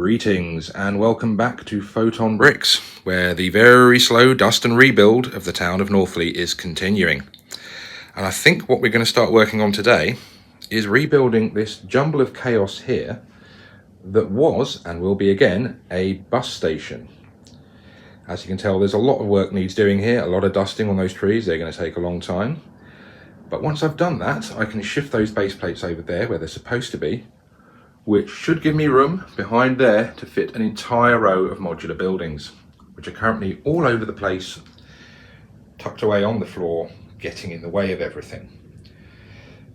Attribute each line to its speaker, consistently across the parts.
Speaker 1: Greetings and welcome back to Photon Bricks, where the very slow dust and rebuild of the town of Nothley is continuing. And I think what we're going to start working on today is rebuilding this jumble of chaos here that was, and will be again, a bus station. As you can tell, there's a lot of work needs doing here, a lot of dusting on those trees. They're going to take a long time. But once I've done that, I can shift those base plates over there where they're supposed to be, which should give me room behind there to fit an entire row of modular buildings, which are currently all over the place, tucked away on the floor, getting in the way of everything.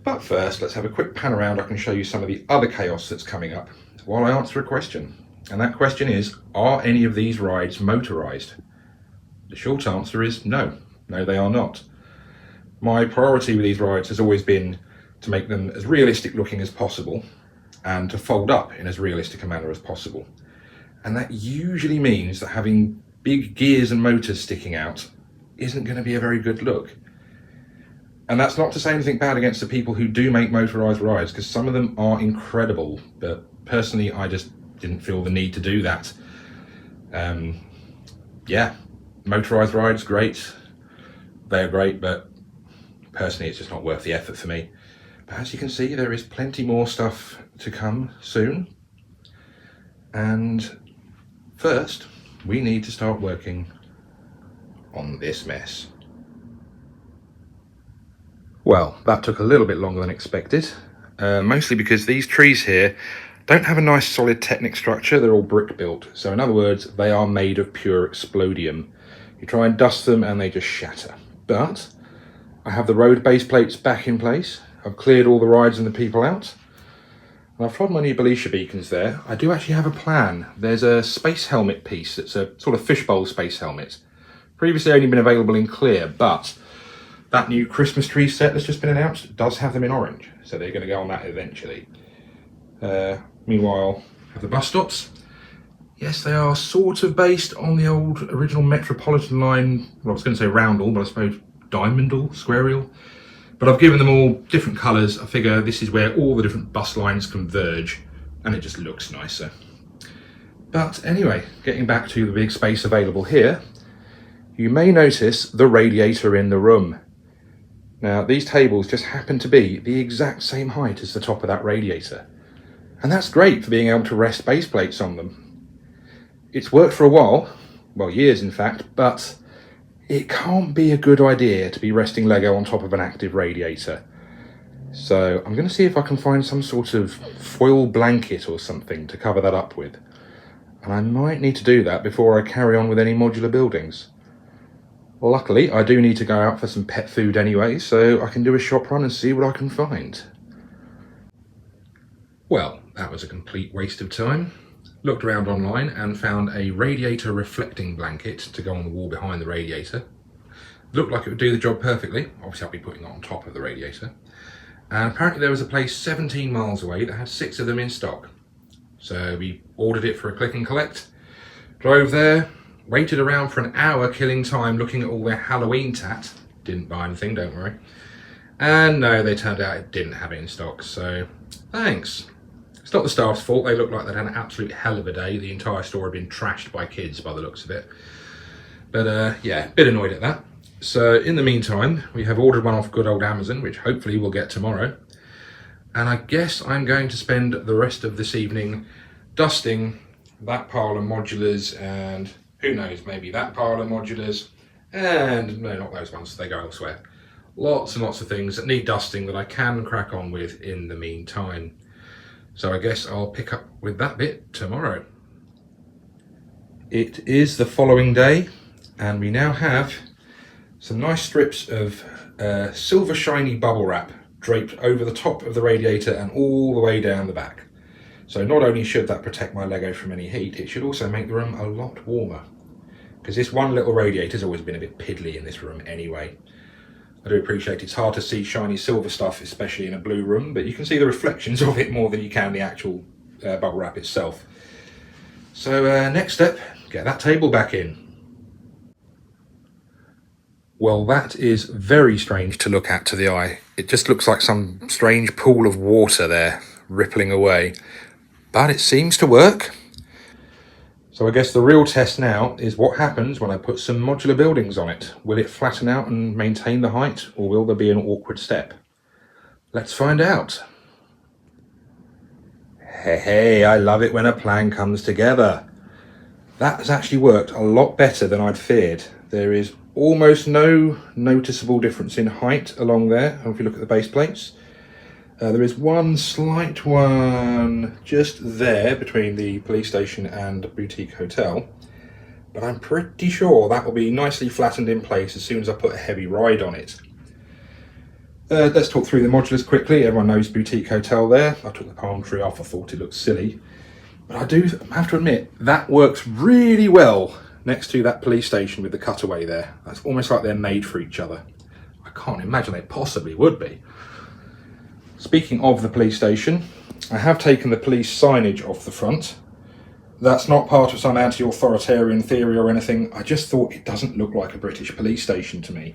Speaker 1: But first, let's have a quick pan around. I can show you some of the other chaos that's coming up while I answer a question. And that question is, are any of these rides motorized? The short answer is no. No, they are not. My priority with these rides has always been to make them as realistic looking as possible and to fold up in as realistic a manner as possible. And that usually means that having big gears and motors sticking out isn't going to be a very good look. And that's not to say anything bad against the people who do make motorized rides, because some of them are incredible, but personally I just didn't feel the need to do that. Yeah, motorized rides, great. They're great, but personally it's just not worth the effort for me. But as you can see, there is plenty more stuff to come soon. And first, we need to start working on this mess. Well, that took a little bit longer than expected, mostly because these trees here don't have a nice solid Technic structure. They're all brick built. So in other words, they are made of pure explodium. You try and dust them and they just shatter. But I have the road base plates back in place. I've cleared all the rides and the people out. And I've tried my new Belisha beacons there. I do actually have a plan. There's a space helmet piece that's a sort of fishbowl space helmet. Previously only been available in clear, but that new Christmas tree set that's just been announced does have them in orange. So they're going to go on that eventually. Meanwhile, have the bus stops. Yes, they are sort of based on the old original Metropolitan line. Well, I was going to say roundel, but I suppose diamondal, squareel. But I've given them all different colours. I figure this is where all the different bus lines converge and it just looks nicer. But anyway, getting back to the big space available here, you may notice the radiator in the room. Now, these tables just happen to be the exact same height as the top of that radiator. And that's great for being able to rest base plates on them. It's worked for a while, well, years in fact, but it can't be a good idea to be resting Lego on top of an active radiator. So I'm going to see if I can find some sort of foil blanket or something to cover that up with. And I might need to do that before I carry on with any modular buildings. Luckily, I do need to go out for some pet food anyway, so I can do a shop run and see what I can find. Well, that was a complete waste of time. Looked around online and found a radiator reflecting blanket to go on the wall behind the radiator. Looked like it would do the job perfectly. Obviously I'll be putting it on top of the radiator. And apparently there was a place 17 miles away that had 6 of them in stock. So we ordered it for a click and collect. Drove there, waited around for an hour killing time looking at all their Halloween tat. Didn't buy anything, don't worry. And no, they turned out it didn't have it in stock, so thanks. It's not the staff's fault. They looked like they'd had an absolute hell of a day. The entire store had been trashed by kids by the looks of it. But yeah, a bit annoyed at that. So in the meantime, we have ordered one off good old Amazon, which hopefully we'll get tomorrow. And I guess I'm going to spend the rest of this evening dusting that pile of modulars and who knows, maybe that pile of modulars. And no, not those ones, they go elsewhere. Lots and lots of things that need dusting that I can crack on with in the meantime. So I guess I'll pick up with that bit tomorrow. It is the following day and we now have some nice strips of silver shiny bubble wrap draped over the top of the radiator and all the way down the back. So not only should that protect my Lego from any heat, it should also make the room a lot warmer. Because this one little radiator's always been a bit piddly in this room anyway. I do appreciate it's hard to see shiny silver stuff, especially in a blue room, but you can see the reflections of it more than you can the actual bubble wrap itself. So next step, get that table back in. Well, that is very strange to look at to the eye. It just looks like some strange pool of water there, rippling away. But it seems to work. So I guess the real test now is what happens when I put some modular buildings on it. Will it flatten out and maintain the height, or will there be an awkward step? Let's find out. Hey, I love it when a plan comes together. That has actually worked a lot better than I'd feared. There is almost no noticeable difference in height along there, if you look at the base plates. There is one slight one just there between the police station and boutique hotel, but I'm pretty sure that will be nicely flattened in place as soon as I put a heavy ride on it. Let's talk through the modulars quickly. Everyone knows boutique hotel there. I took the palm tree off, I thought it looked silly. But I do have to admit, that works really well next to that police station with the cutaway there. That's almost like they're made for each other. I can't imagine they possibly would be. Speaking of the police station, I have taken the police signage off the front. That's not part of some anti-authoritarian theory or anything. I just thought it doesn't look like a British police station to me.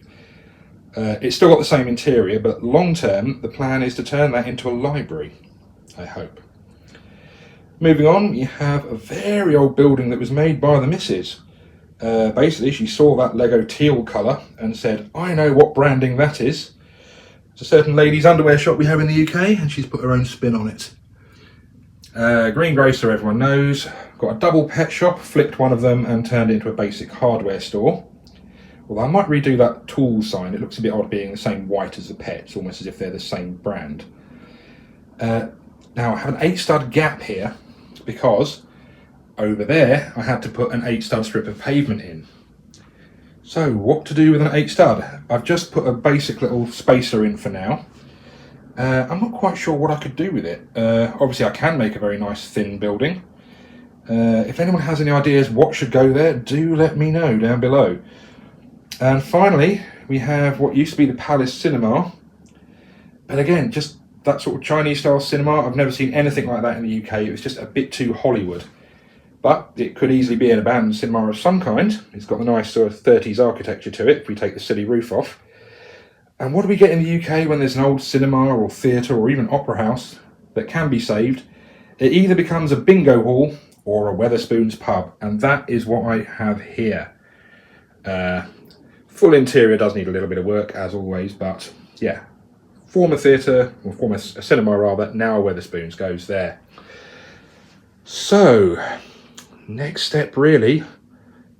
Speaker 1: It's still got the same interior, but long term, the plan is to turn that into a library, I hope. Moving on, you have a very old building that was made by the missus. Basically, she saw that Lego teal colour and said, I know what branding that is. It's a certain ladies' underwear shop we have in the UK, and she's put her own spin on it. Greengrocer, everyone knows. Got a double pet shop, flipped one of them and turned it into a basic hardware store. Although I might redo that tool sign, it looks a bit odd being the same white as the pets, almost as if they're the same brand. Now I have an 8-stud gap here because over there I had to put an 8-stud strip of pavement in. So what to do with an 8-stud? I've just put a basic little spacer in for now. I'm not quite sure what I could do with it. Obviously I can make a very nice thin building. If anyone has any ideas what should go there, do let me know down below. And finally, we have what used to be the Palace Cinema. And again, just that sort of Chinese style cinema. I've never seen anything like that in the UK. It was just a bit too Hollywood. But it could easily be an abandoned cinema of some kind. It's got the nice sort of 30s architecture to it if we take the silly roof off. And what do we get in the UK when there's an old cinema or theatre or even opera house that can be saved? It either becomes a bingo hall or a Wetherspoons pub. And that is what I have here. Full interior does need a little bit of work, as always, but yeah. Former theatre, or former cinema rather, now Wetherspoons goes there. So, next step really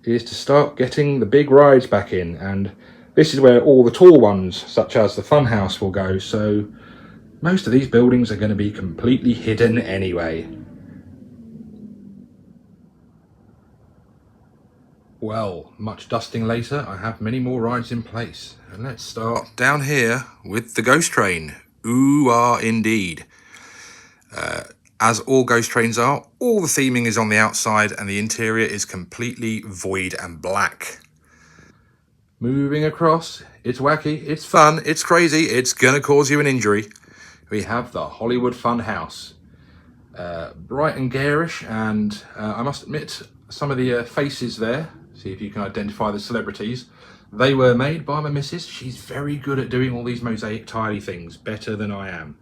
Speaker 1: is to start getting the big rides back in, and this is where all the tall ones, such as the funhouse, will go, so most of these buildings are going to be completely hidden anyway. Well, much dusting later, I have many more rides in place. And let's start down here with the ghost train. Ooh, indeed. As all ghost trains are, all the theming is on the outside and the interior is completely void and black. Moving across, it's wacky, it's fun, it's crazy, it's gonna cause you an injury. We have the Hollywood Funhouse. Bright and garish, and I must admit, some of the faces there, see if you can identify the celebrities, they were made by my missus. She's very good at doing all these mosaic tiley things, better than I am.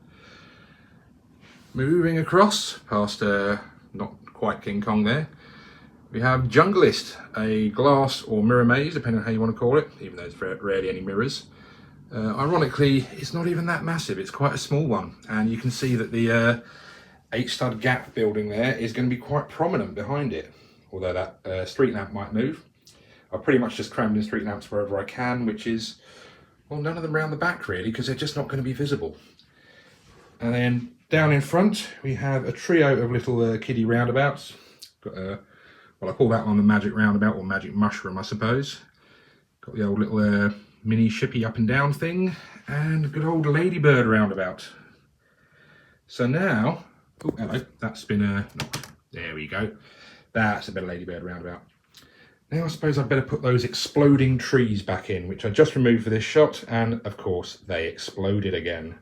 Speaker 1: Moving across, past not quite King Kong there, we have Junglist, a glass or mirror maze, depending on how you want to call it, even though there's rarely any mirrors. Ironically, it's not even that massive, it's quite a small one, and you can see that the 8-stud gap building there is going to be quite prominent behind it, although that street lamp might move. I've pretty much just crammed in street lamps wherever I can, which is, well, none of them around the back really, because they're just not going to be visible. And then down in front we have a trio of little kiddie roundabouts. Got well, I call that one the magic roundabout, or magic mushroom I suppose. Got the old little mini shippy up and down thing, and a good old ladybird roundabout. So now, oh hello, that's been there we go. That's a bit of ladybird roundabout. Now I suppose I'd better put those exploding trees back in, which I just removed for this shot, and of course they exploded again.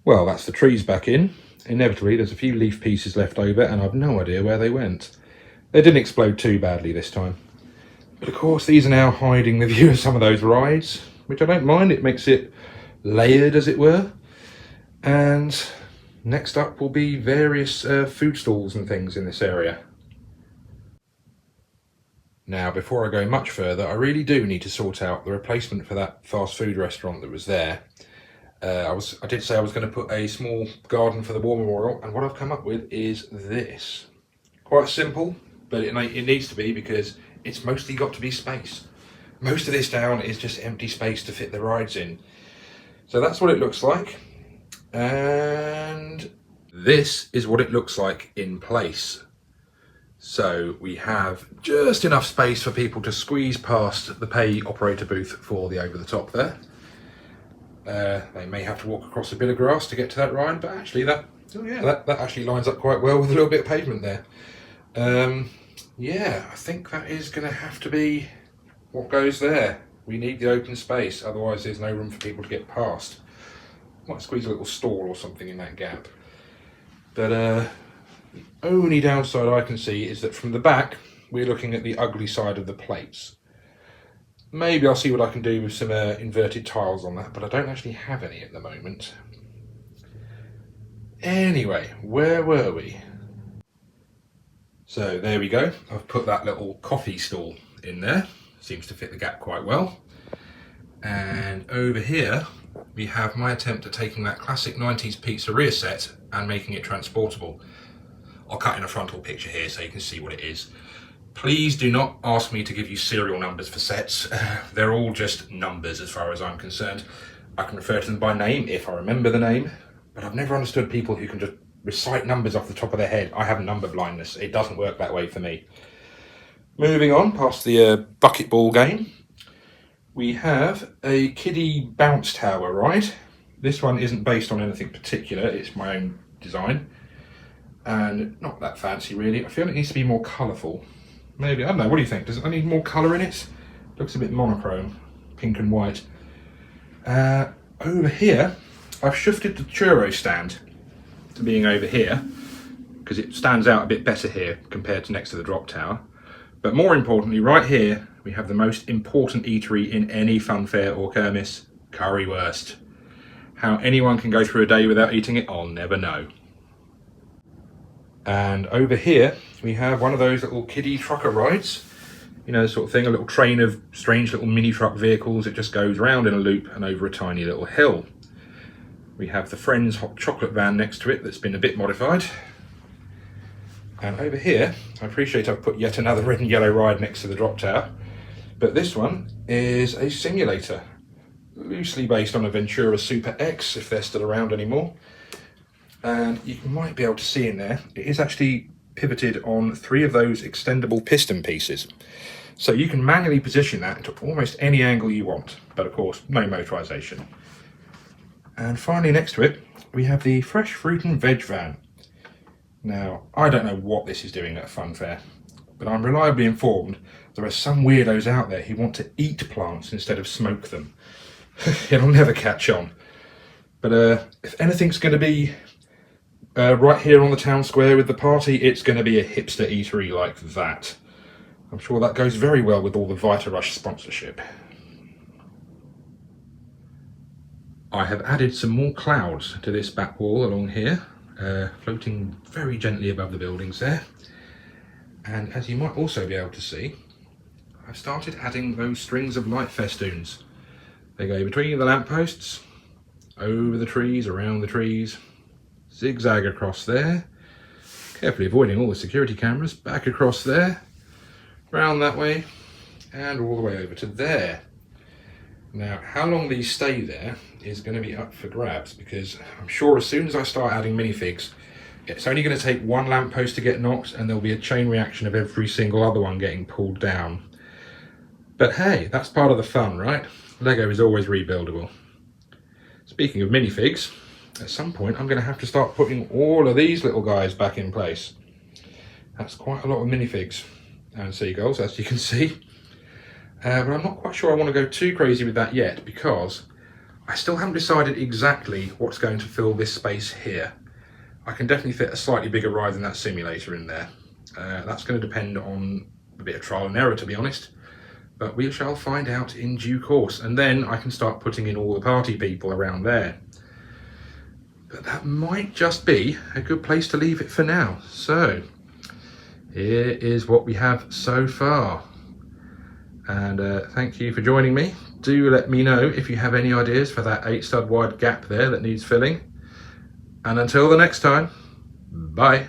Speaker 1: Well, that's the trees back in. Inevitably there's a few leaf pieces left over and I've no idea where they went. They didn't explode too badly this time. But of course these are now hiding the view of some of those rides, which I don't mind, it makes it layered as it were. And next up will be various food stalls and things in this area. Now, before I go much further, I really do need to sort out the replacement for that fast food restaurant that was there. I did say I was going to put a small garden for the war memorial, and what I've come up with is this. Quite simple, but it needs to be, because it's mostly got to be space. Most of this down is just empty space to fit the rides in. So that's what it looks like. And this is what it looks like in place. So we have just enough space for people to squeeze past the pay operator booth for the over the top there. They may have to walk across a bit of grass to get to that ride, but actually that actually lines up quite well with a little bit of pavement there. Yeah, I think that is going to have to be what goes there. We need the open space, otherwise there's no room for people to get past. Might squeeze a little stall or something in that gap. But the only downside I can see is that from the back we're looking at the ugly side of the plates. Maybe I'll see what I can do with some inverted tiles on that, but I don't actually have any at the moment. Anyway, where were we? So there we go. I've put that little coffee stall in there. Seems to fit the gap quite well. And over here we have my attempt at taking that classic 90s pizzeria set and making it transportable. I'll cut in a frontal picture here so you can see what it is. Please do not ask me to give you serial numbers for sets. They're all just numbers as far as I'm concerned. I can refer to them by name if I remember the name, but I've never understood people who can just recite numbers off the top of their head. I have number blindness. It doesn't work that way for me. Moving on past the bucket ball game, we have a kiddie bounce tower ride. This one isn't based on anything particular, it's my own design. And not that fancy really. I feel it needs to be more colourful. Maybe, I don't know, what do you think? Does it need more colour in it? Looks a bit monochrome, pink and white. Over here, I've shifted the churro stand to being over here, because it stands out a bit better here compared to next to the drop tower. But more importantly, right here, we have the most important eatery in any fun fair or kermiss, currywurst. How anyone can go through a day without eating it, I'll never know. And over here, we have one of those little kiddie trucker rides. You know, sort of thing, a little train of strange little mini truck vehicles. It just goes round in a loop and over a tiny little hill. We have the Friends hot chocolate van next to it that's been a bit modified. And over here, I appreciate I've put yet another red and yellow ride next to the drop tower, but this one is a simulator, loosely based on a Ventura Super X, if they're still around anymore. And you might be able to see in there, it is actually pivoted on 3 of those extendable piston pieces. So you can manually position that to almost any angle you want, but of course, no motorization. And finally next to it, we have the fresh fruit and veg van. Now, I don't know what this is doing at a fun fair, but I'm reliably informed there are some weirdos out there who want to eat plants instead of smoke them. It'll never catch on. But if anything's going to be right here on the town square with the party, it's going to be a hipster eatery like that. I'm sure that goes very well with all the Vita Rush sponsorship. I have added some more clouds to this back wall along here, floating very gently above the buildings there. And as you might also be able to see, I've started adding those strings of light festoons. They go between the lampposts, over the trees, around the trees, zigzag across there, carefully avoiding all the security cameras, back across there, round that way, and all the way over to there. Now, how long these stay there is going to be up for grabs, because I'm sure as soon as I start adding minifigs, it's only going to take one lamppost to get knocked and there'll be a chain reaction of every single other one getting pulled down. But hey, that's part of the fun, right? Lego is always rebuildable. Speaking of minifigs, at some point I'm going to have to start putting all of these little guys back in place. That's quite a lot of minifigs and seagulls, as you can see. But I'm not quite sure I want to go too crazy with that yet, because I still haven't decided exactly what's going to fill this space here. I can definitely fit a slightly bigger ride than that simulator in there. That's going to depend on a bit of trial and error, to be honest. But we shall find out in due course, and then I can start putting in all the party people around there. But that might just be a good place to leave it for now. So, here is what we have so far. And thank you for joining me. Do let me know if you have any ideas for that 8 stud wide gap there that needs filling. And until the next time, bye.